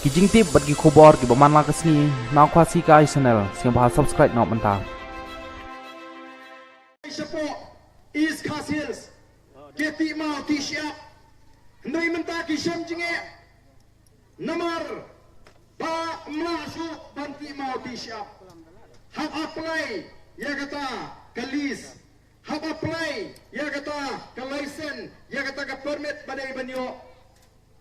kijing tip bagi khobor ki baman la kasni na khwasi kai channel siang ba subscribe nok manta support East Coast Hills Keti mau T-shirt Ndoi menta ki shem jinge Namar Ba mlasu banti mau T-shirt Hab apply ya kata kalis Hab apply ya kata ka license ya kata ka permit badai banyo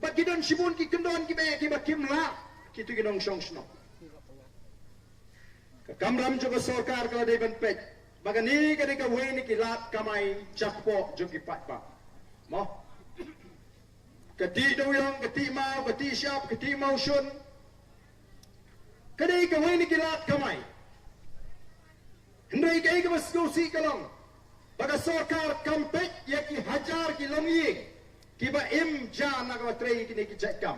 Bagi don sibun ki kendon ki be ki bakim la kitu ki nong song sno Kamram juga sorkar kalau dai ban pek Bagani kadika weni ki lat kamai jakpo jogi patpa. Mo. Kati doyong, kati mau, kati siap, kati mau shun. Kadika weni ki lat kamai. Hendai kai ka maskusi kalong. Baga sorkar kampek ya ki hajar ki longi. Ki ba im jan na ka trei ki ki jakam.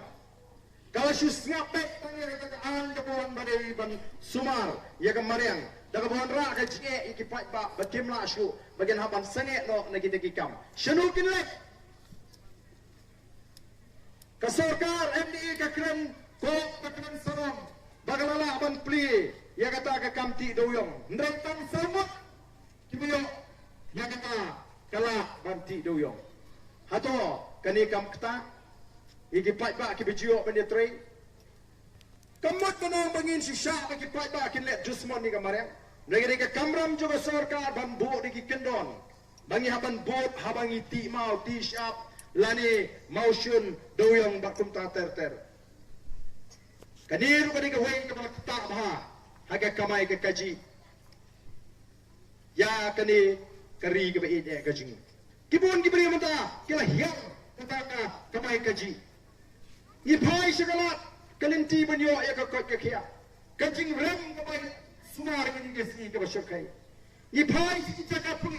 Kalau sus ngapek tangir ka an ka buan badai ban sumar ya ka mariang. Daga buhan ra ka jinge iki pat ba bakim la shu bagian haban sange no na kita kikam shanu kinlek ka sarkar MDE ka kren ko ka kren sarom bagalala ban pli ya kata ka kamti doyong ndreng tang samut kibuyo ya kata kala banti doyong hato kani kam kta iki pat ba ki bijo ban tre kamot kono bangin shisha ki pat ba kin let jusmon ni kamare Negeri ke kamram juga sorkar ban bo di kendon. Bangi haban bot habangi ti mau ti syap lani mausyun doyong bakum ta ter. Kaniru kadi ke weng ke ta bah haga kamai ke kaji. Ya kani kari ke be ide kaji. Kibun kibri menta kila hiang kata ka kamai kaji. Ni pai sekalat kalinti banyo ya ka kot ke kia. Kajing rem kamai Sumar ini kesini ke bersyukai. Ipai si cakap pun